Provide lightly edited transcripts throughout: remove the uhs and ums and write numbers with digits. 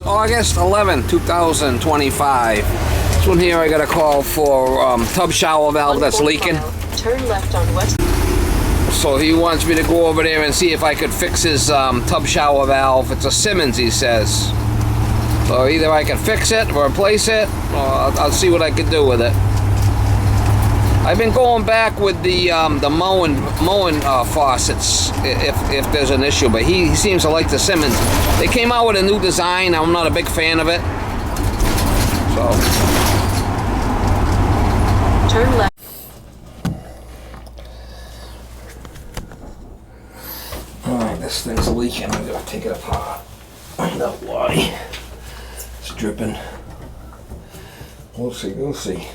August 11, 2025. This one here I got a call for tub shower valve that's leaking. Turn left on West. So he wants me to go over there and see if I could fix his tub shower valve. It's a Symmons, he says. So either I can fix it or replace it, or I'll see what I can do with it. I've been going back with the mowing faucets if there's an issue, but he seems to like the Symmons. They came out with a new design. I'm not a big fan of it. So turn left. Alright, this thing's leaking. I'm gonna take it apart. Find out why. It's dripping. We'll see.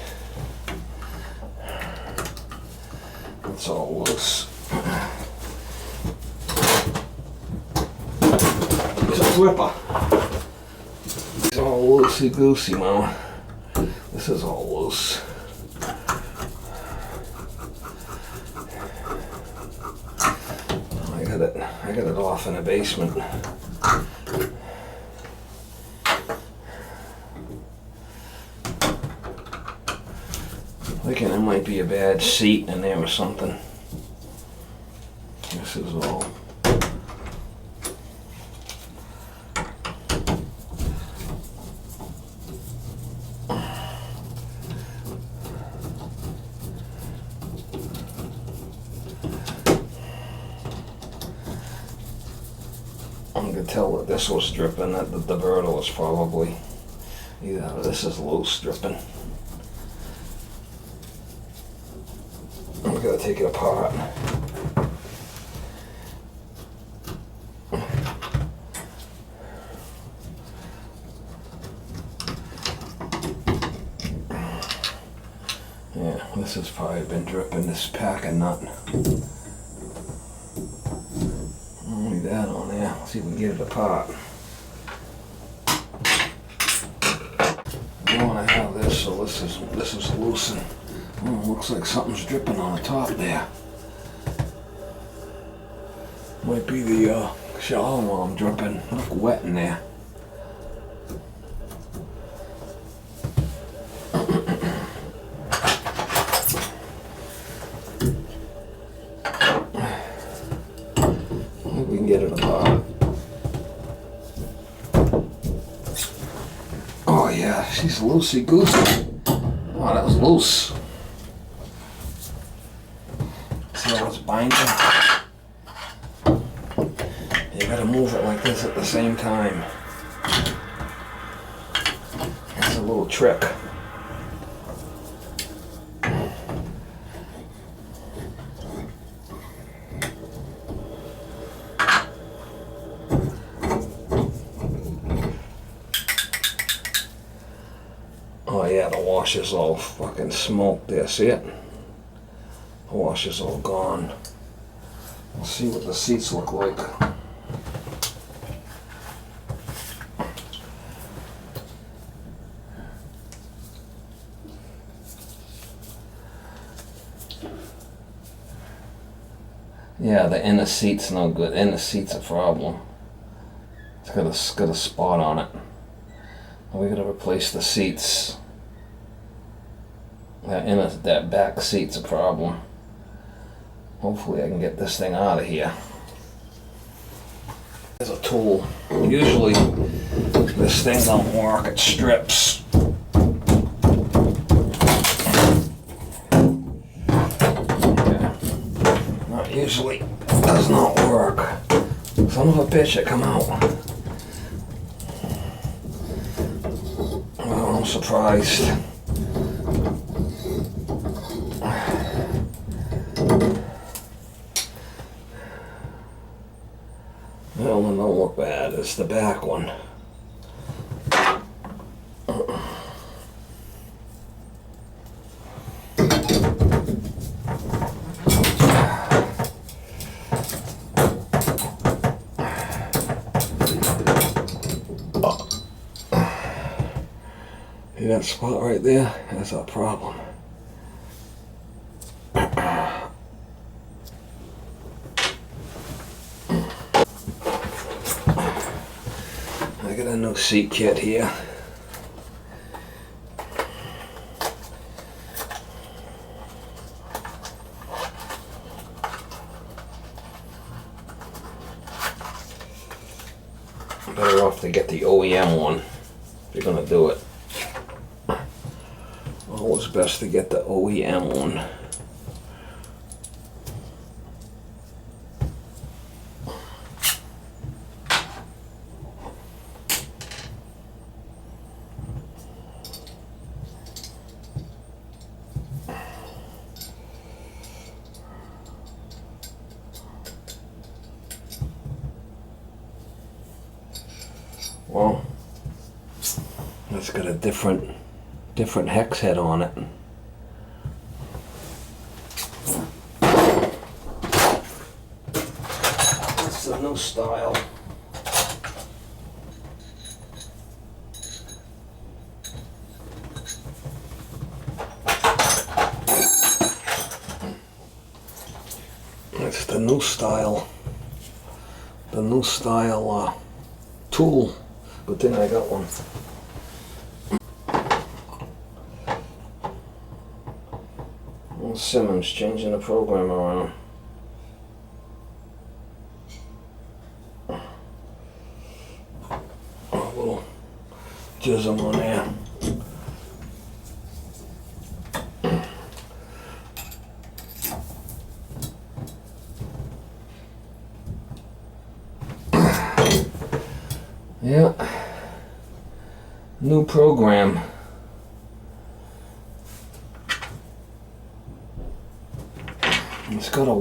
It's all loose. It's a flipper. It's all loosey-goosey, Mama. This is all loose. I got it off in the basement. Thinking there might be a bad seat in there or something. This is all. I could tell that this was dripping, that the diverter was probably, either this is loose dripping. I'm gonna take it apart. Yeah, this has probably been dripping, this packing nut. Only that on there. Let's see if we can get it apart. I want to have this, so this is loose and looks like something's dripping on the top there. Might be the shower while I'm dripping. Look wet in there. We can get it apart. Oh yeah, she's loosey-goosey. Oh, that was loose. See how it's binding? You gotta move it like this at the same time. That's a little trick. Oh yeah, the wash is all fucking smoked there, see it? The wash is all gone. Let's see what the seats look like. Yeah, the inner seat's no good. Inner seat's a problem. It's got a spot on it. We gotta replace the seats. That back seat's a problem. Hopefully I can get this thing out of here. There's a tool. Usually this thing don't work, it strips. Yeah. Not usually, does not work. Son of a bitch, it come out. Well, I'm surprised. That one don't look bad, it's the back one. See that spot right there? That's a problem. new seat kit here. Better off to get the OEM one if you're gonna do it. Always best to get the OEM one. Well, it's got a different hex head on it. That's the new style. It's the new style. The new style tool. Good thing I got one. Symmons changing the program around. A little jism on there. Yeah. New program. It's got a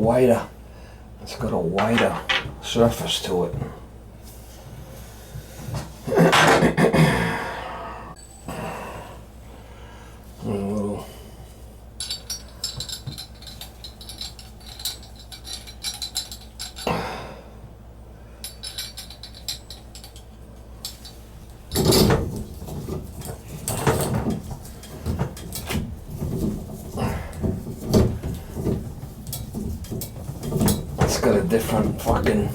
wider surface to it. A little got a different fucking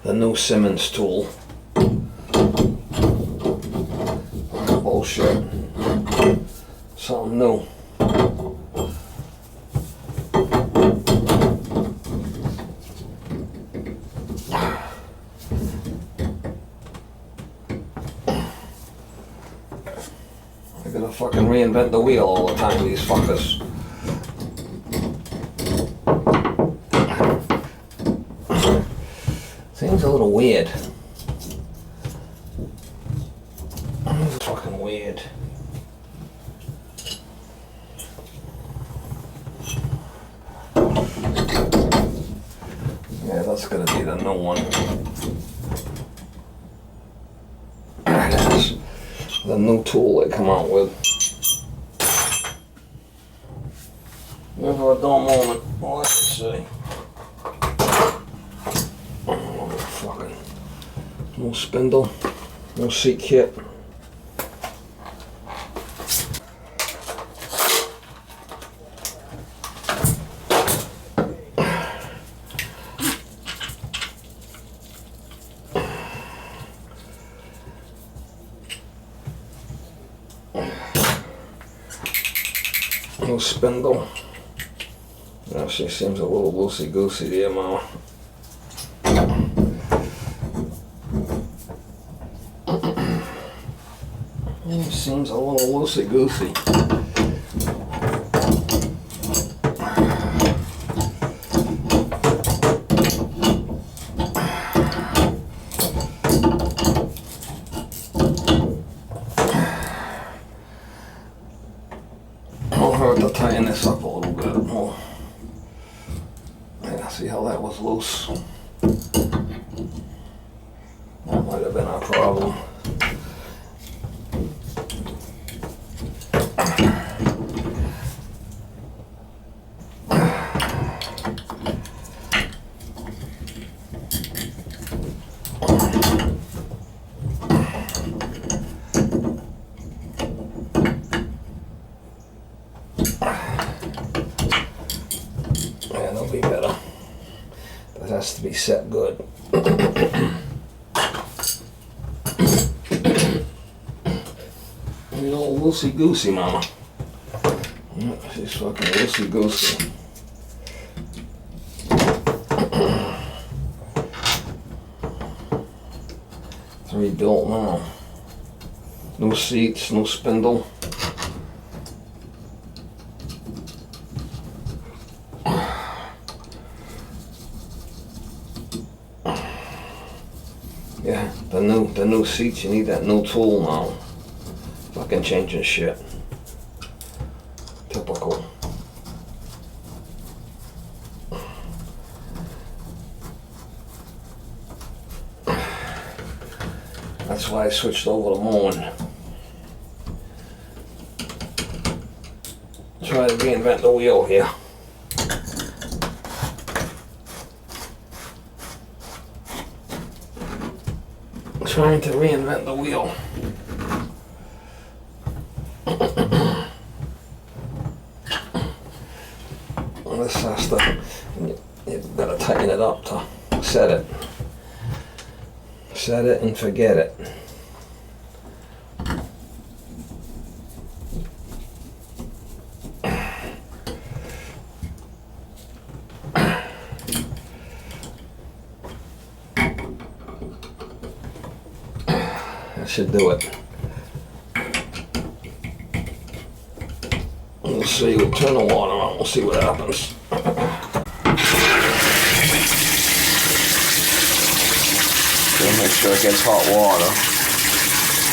the new Symmons tool. Bullshit. Something new. I gotta fucking reinvent the wheel all the time, these fuckers. Seems a little weird. It's fucking weird. Yeah, that's gonna be the new one. That's the new tool they come out with. Never a dull moment. Well, let's see. Oh, fucking no spindle, no seat kit. No spindle. Now she seems a little loosey-goosey there, Mama. Seems a little loosey-goosey. I'll have to tighten this up a little bit more. Yeah, see how that was loose? That might have been our problem. It has to be set good. You know, loosey goosey, mama. Yeah, she's fucking loosey goosey. It's rebuilt now. New seats, new spindle. Yeah, the new seats, you need that new tool now. Fucking changing shit. Typical. That's why I switched over to mowing. Try to reinvent the wheel here. Trying to reinvent the wheel. This has to, you've got to tighten it up to set it. Set it and forget it. That should do it. We'll see, we'll turn the water on, we'll see what happens. Gotta make sure it gets hot water.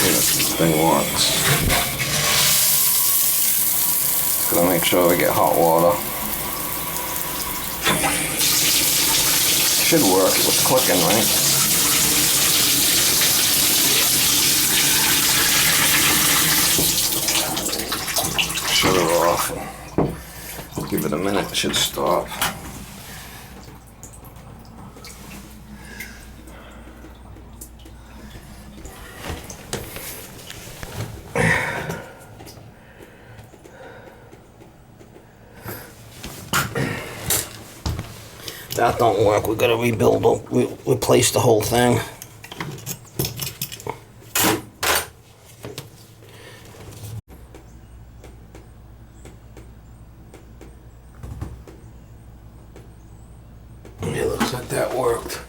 Yeah, this thing works. Gotta make sure we get hot water. Should work, it was clicking, right? Shut it off. Give it a minute, it should stop. That don't work, we gotta rebuild, replace the whole thing. It looks like that worked.